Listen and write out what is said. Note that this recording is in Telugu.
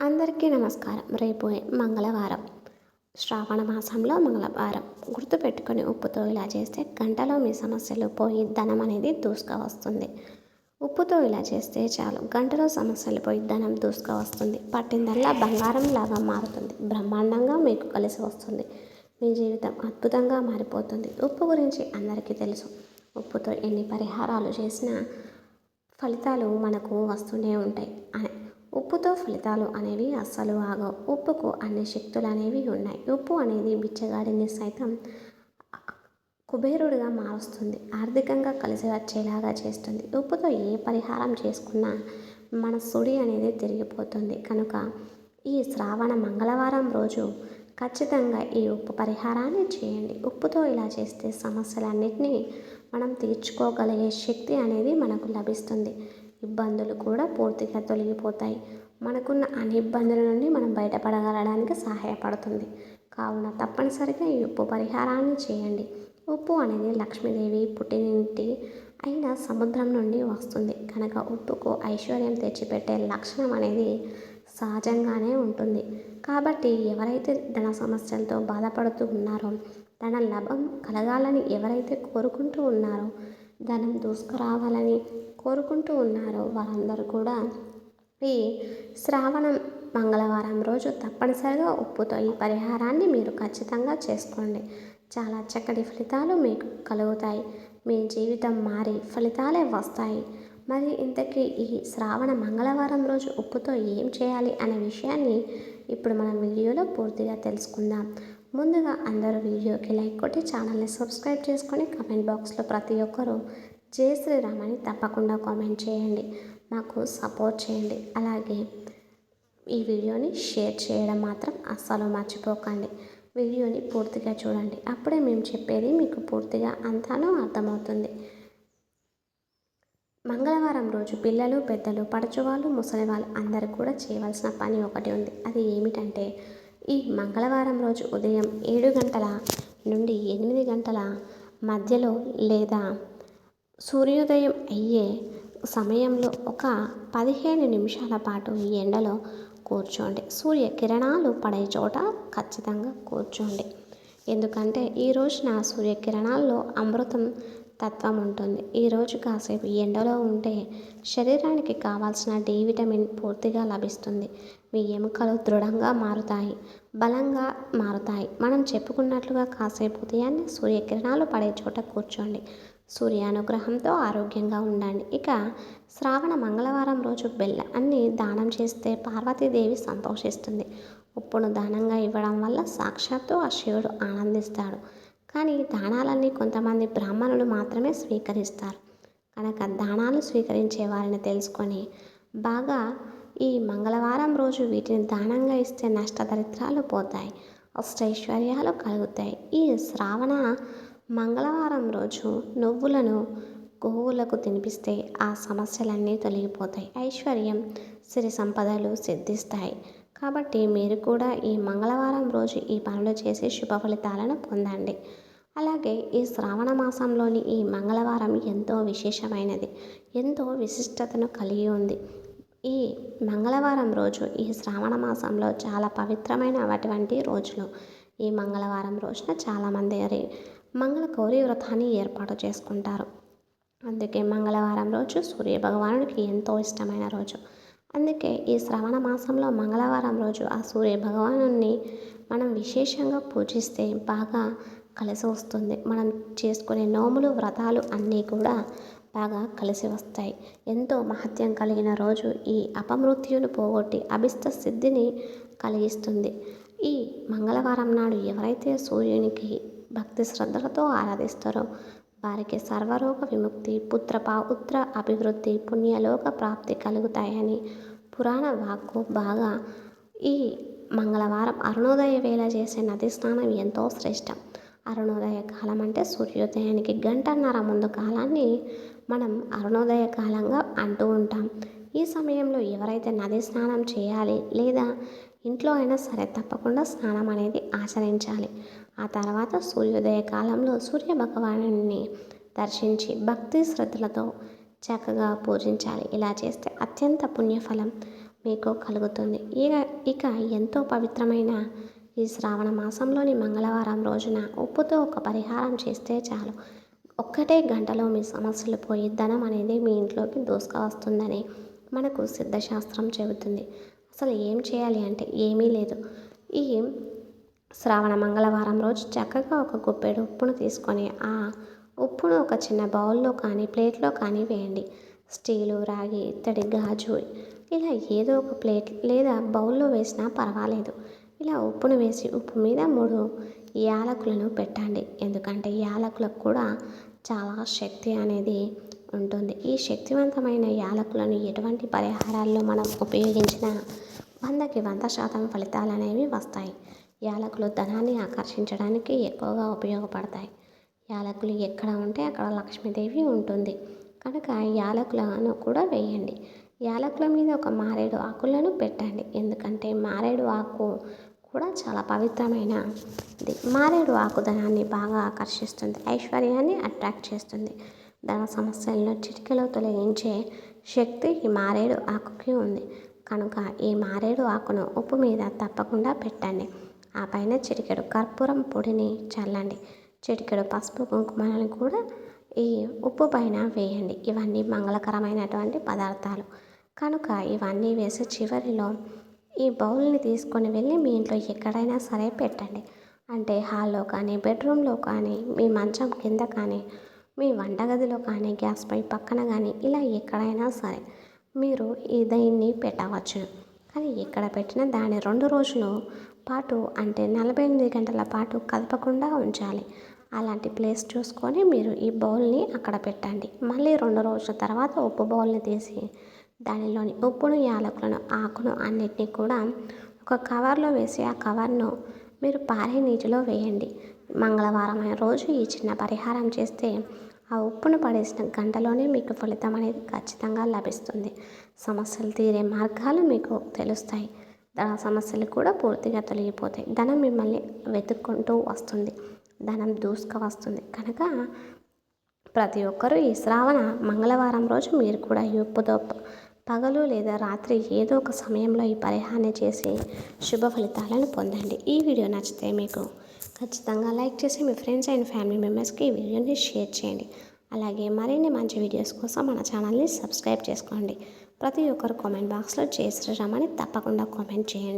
అందరికీ నమస్కారం. రేపు మంగళవారం. శ్రావణ మాసంలో మంగళవారం. గుర్తుపెట్టుకొని ఉప్పుతో ఇలా చేస్తే గంటలో మీ సమస్యలు పోయి ధనం అనేది దూసుగా వస్తుంది. ఉప్పుతో ఇలా చేస్తే చాలు, గంటలో సమస్యలు పోయి ధనం దూసుగా వస్తుంది. పట్టిందల్లా బంగారం లాగా మారుతుంది. బ్రహ్మాండంగా మీకు కలిసి వస్తుంది. మీ జీవితం అద్భుతంగా మారిపోతుంది. ఉప్పు గురించి అందరికీ తెలుసు. ఉప్పుతో ఎన్ని పరిహారాలు చేసినా ఫలితాలు మనకు వస్తూనే ఉంటాయి. ఉప్పుతో ఫలితాలు అనేవి అస్సలు ఆగవు. ఉప్పుకు అన్ని శక్తులు అనేవి ఉన్నాయి. ఉప్పు అనేది బిచ్చగాడిని సైతం కుబేరుడిగా మారుస్తుంది. ఆర్థికంగా కలిసి వచ్చేలాగా చేస్తుంది. ఉప్పుతో ఏ పరిహారం చేసుకున్నా మన సుడి అనేది తిరిగిపోతుంది. కనుక ఈ శ్రావణ మంగళవారం రోజు ఖచ్చితంగా ఈ ఉప్పు పరిహారాన్ని చేయండి. ఉప్పుతో ఇలా చేస్తే సమస్యలన్నింటినీ మనం తీర్చుకోగలిగే శక్తి అనేది మనకు లభిస్తుంది. ఇబ్బందులు కూడా పూర్తిగా తొలగిపోతాయి. మనకున్న అన్ని ఇబ్బందుల నుండి మనం బయటపడగలడానికి సహాయపడుతుంది. కావున తప్పనిసరిగా ఈ ఉప్పు పరిహారాన్ని చేయండి. ఉప్పు అనేది లక్ష్మీదేవి పుట్టినింటి అయిన సముద్రం నుండి వస్తుంది. కనుక ఉప్పుకు ఐశ్వర్యం తెచ్చిపెట్టే లక్షణం అనేది సహజంగానే ఉంటుంది. కాబట్టి ఎవరైతే ధన సమస్యలతో బాధపడుతూ ఉన్నారో, ధన లాభం కలగాలని ఎవరైతే కోరుకుంటూ ఉన్నారో, ధనం దూసుకురావాలని కోరుకుంటూ ఉన్నారో వారందరూ కూడా ఈ శ్రావణం మంగళవారం రోజు తప్పనిసరిగా ఉప్పుతో ఈ పరిహారాన్ని మీరు ఖచ్చితంగా చేసుకోండి. చాలా చక్కటి ఫలితాలు మీకు కలుగుతాయి. మీ జీవితం మారి ఫలితాలే వస్తాయి. మరి ఇంతకీ ఈ శ్రావణ మంగళవారం రోజు ఉప్పుతో ఏం చేయాలి అనే విషయాన్ని ఇప్పుడు మనం వీడియోలో పూర్తిగా తెలుసుకుందాం. ముందుగా అందరూ వీడియోకి లైక్ కొట్టి ఛానల్ని సబ్స్క్రైబ్ చేసుకొని కామెంట్ బాక్స్లో ప్రతి ఒక్కరూ జై శ్రీరామ్ అని తప్పకుండా కామెంట్ చేయండి. మాకు సపోర్ట్ చేయండి. అలాగే ఈ వీడియోని షేర్ చేయడం మాత్రం అస్సలు మర్చిపోకండి. వీడియోని పూర్తిగా చూడండి. అప్పుడే మేము చెప్పేది మీకు పూర్తిగా అంతానూ అర్థమవుతుంది. మంగళవారం రోజు పిల్లలు, పెద్దలు, పడుచువాళ్ళు, ముసలివాళ్ళు అందరూ కూడా చేయవలసిన పని ఒకటి ఉంది. అది ఏమిటంటే, ఈ మంగళవారం రోజు ఉదయం 7 గంటల నుండి 8 గంటల మధ్యలో లేదా సూర్యోదయం అయ్యే సమయంలో ఒక 15 నిమిషాల పాటు ఈ ఎండలో కూర్చోండి. సూర్యకిరణాలు పడే చోట ఖచ్చితంగా కూర్చోండి. ఎందుకంటే ఈ రోజున సూర్యకిరణాల్లో అమృతం తత్వం ఉంటుంది. ఈరోజు కాసేపు ఎండలో ఉంటే శరీరానికి కావాల్సిన డి విటమిన్ పూర్తిగా లభిస్తుంది. మీ ఎముకలు దృఢంగా మారుతాయి, బలంగా మారుతాయి. మనం చెప్పుకున్నట్లుగా కాసేపు ఉదయాన్నే సూర్యకిరణాలు పడే చోట కూర్చోండి. సూర్యానుగ్రహంతో ఆరోగ్యంగా ఉండండి. ఇక శ్రావణ మంగళవారం రోజు బెల్లాన్ని దానం చేస్తే పార్వతీదేవి సంతోషిస్తుంది. ఉప్పును దానంగా ఇవ్వడం వల్ల సాక్షాత్తు ఆ శివుడు ఆనందిస్తాడు. కానీ దానాలన్నీ కొంతమంది బ్రాహ్మణులు మాత్రమే స్వీకరిస్తారు. కనుక దానాలు స్వీకరించే వారిని తెలుసుకొని బాగా ఈ మంగళవారం రోజు వీటిని దానంగా ఇస్తే నష్టదరిద్రాలు పోతాయి, అష్టైశ్వర్యాలు కలుగుతాయి. ఈ శ్రావణ మంగళవారం రోజు నువ్వులను గోవులకు తినిపిస్తే ఆ సమస్యలన్నీ తొలగిపోతాయి. ఐశ్వర్యం, సిరి సంపదలు సిద్ధిస్తాయి. కాబట్టి మీరు కూడా ఈ మంగళవారం రోజు ఈ పనులు చేసి శుభ ఫలితాలను పొందండి. అలాగే ఈ శ్రావణ మాసంలోని ఈ మంగళవారం ఎంతో విశేషమైనది, ఎంతో విశిష్టతను కలిగి ఉంది. ఈ మంగళవారం రోజు ఈ శ్రావణ మాసంలో చాలా పవిత్రమైనటువంటి రోజులు. ఈ మంగళవారం రోజున చాలామంది మంగళగౌరి వ్రతాన్ని ఏర్పాటు చేసుకుంటారు. అందుకే మంగళవారం రోజు సూర్య భగవానుడికి ఎంతో ఇష్టమైన రోజు. అందుకే ఈ శ్రవణ మాసంలో మంగళవారం రోజు ఆ సూర్య భగవానుని మనం విశేషంగా పూజిస్తే బాగా కలిసి వస్తుంది. మనం చేసుకునే నోములు, వ్రతాలు అన్నీ కూడా బాగా కలిసి వస్తాయి. ఎంతో మహత్యం కలిగిన రోజు. ఈ అపమృత్యును పోగొట్టి అభిష్ట సిద్ధిని కలిగిస్తుంది. ఈ మంగళవారం నాడు ఎవరైతే సూర్యునికి భక్తి శ్రద్ధలతో ఆరాధిస్తారో వారికి సర్వరోగ విముక్తి, పౌత్ర అభివృద్ధి, పుణ్యలోక ప్రాప్తి కలుగుతాయని పురాణ వాక్కు. బాగా ఈ మంగళవారం అరుణోదయ వేళ చేసే నది స్నానం ఎంతో శ్రేష్టం. అరుణోదయ కాలం అంటే సూర్యోదయానికి 1.5 గంటల ముందు కాలాన్ని మనం అరుణోదయ కాలంగా అంటూ ఉంటాం. ఈ సమయంలో ఎవరైతే నది స్నానం చేయాలి లేదా ఇంట్లో అయినా సరే తప్పకుండా స్నానం అనేది ఆచరించాలి. ఆ తర్వాత సూర్యోదయ కాలంలో సూర్య భగవానుని దర్శించి భక్తి శ్రద్ధలతో చక్కగా పూజించాలి. ఇలా చేస్తే అత్యంత పుణ్యఫలం మీకు కలుగుతుంది. ఇక ఎంతో పవిత్రమైన ఈ శ్రావణ మాసంలోని మంగళవారం రోజున ఉప్పుతో ఒక పరిహారం చేస్తే చాలు. ఒక్కటే గంటలో మీ సమస్యలు పోయి ధనం అనేది మీ ఇంట్లోకి దూసుకువస్తుందని మనకు సిద్ధశాస్త్రం చెబుతుంది. అసలు ఏం చేయాలి అంటే ఏమీ లేదు. ఈ శ్రావణ మంగళవారం రోజు చక్కగా ఒక గుప్పెడు ఉప్పును తీసుకొని ఆ ఉప్పును ఒక చిన్న బౌల్లో కానీ ప్లేట్లో కానీ వేయండి. స్టీలు, రాగి, ఇత్తడి, గాజు ఇలా ఏదో ఒక ప్లేట్ లేదా బౌల్లో వేసినా పర్వాలేదు. ఇలా ఉప్పును వేసి ఉప్పు మీద 3 యాలకులను పెట్టండి. ఎందుకంటే యాలకులకు కూడా చాలా శక్తి అనేది ఉంటుంది. ఈ శక్తివంతమైన యాలకులను ఎటువంటి పరిహారాల్లో మనం ఉపయోగించినా 100కి 100% ఫలితాలు అనేవి వస్తాయి. యాలకులు ధనాన్ని ఆకర్షించడానికి ఎక్కువగా ఉపయోగపడతాయి. యాలకులు ఎక్కడ ఉంటే అక్కడ లక్ష్మీదేవి ఉంటుంది కనుక యాలకులను కూడా వేయండి. యాలకుల మీద ఒక మారేడు ఆకులను పెట్టండి. ఎందుకంటే మారేడు ఆకు కూడా చాలా పవిత్రమైనది. మారేడు ఆకు ధనాన్ని బాగా ఆకర్షిస్తుంది, ఐశ్వర్యాన్ని అట్రాక్ట్ చేస్తుంది. ధన సమస్యలను చిటికెలో తొలగించే శక్తి ఈ మారేడు ఆకుకి ఉంది కనుక ఈ మారేడు ఆకును ఉప్పు మీద తప్పకుండా పెట్టండి. ఆ పైన చిటికెడు కర్పూరం పొడిని చల్లండి. చిటికెడు పసుపు కుంకుమలను కూడా ఈ ఉప్పు పైన వేయండి. ఇవన్నీ మంగళకరమైనటువంటి పదార్థాలు కనుక ఇవన్నీ వేసి చివరిలో ఈ బౌల్ని తీసుకొని వెళ్ళి మీ ఇంట్లో ఎక్కడైనా సరే పెట్టండి. అంటే హాల్లో కానీ, బెడ్రూమ్లో కానీ, మీ మంచం కింద కానీ, మీ వంటగదిలో కానీ, గ్యాస్ పై పక్కన కానీ ఇలా ఎక్కడైనా సరే మీరు దీన్ని పెట్టవచ్చు. కానీ ఎక్కడ పెట్టినా దాన్ని 2 రోజుల పాటు అంటే 48 గంటల పాటు కదపకుండా ఉంచాలి. అలాంటి ప్లేస్ చూసుకొని మీరు ఈ బౌల్ని అక్కడ పెట్టండి. మళ్ళీ 2 రోజుల తర్వాత ఉప్పు బౌల్ని తీసి దానిలోని ఉప్పును, యాలకులను, ఆకును అన్నిటినీ కూడా ఒక కవర్లో వేసి ఆ కవర్ను మీరు పారే నీటిలో వేయండి. మంగళవారం రోజు ఈ చిన్న పరిహారం చేస్తే ఆ ఉప్పును పడేసిన గంటలోనే మీకు ఫలితం అనేది ఖచ్చితంగా లభిస్తుంది. సమస్యలు తీరే మార్గాలు మీకు తెలుస్తాయి. ధన సమస్యలు కూడా పూర్తిగా తొలగిపోతాయి. ధనం మిమ్మల్ని వెతుక్కుంటూ వస్తుంది. ధనం దూసుకు కనుక ప్రతి ఒక్కరూ ఈ శ్రావణ మంగళవారం రోజు మీరు కూడా ఈ ఉప్పుతో పగలు లేదా రాత్రి ఏదో ఒక సమయంలో ఈ పరిహారం చేసి శుభ ఫలితాలను పొందండి. ఈ వీడియో నచ్చితే మీకు ఖచ్చితంగా లైక్ చేసి మీ ఫ్రెండ్స్ అండ్ ఫ్యామిలీ మెంబర్స్కి ఈ వీడియోని షేర్ చేయండి. అలాగే మరిన్ని మంచి వీడియోస్ కోసం మన ఛానల్ని సబ్స్క్రైబ్ చేసుకోండి. ప్రతి ఒక్కరు కామెంట్ బాక్స్లో జై శ్రీరామ్ అని తప్పకుండా కామెంట్ చేయండి.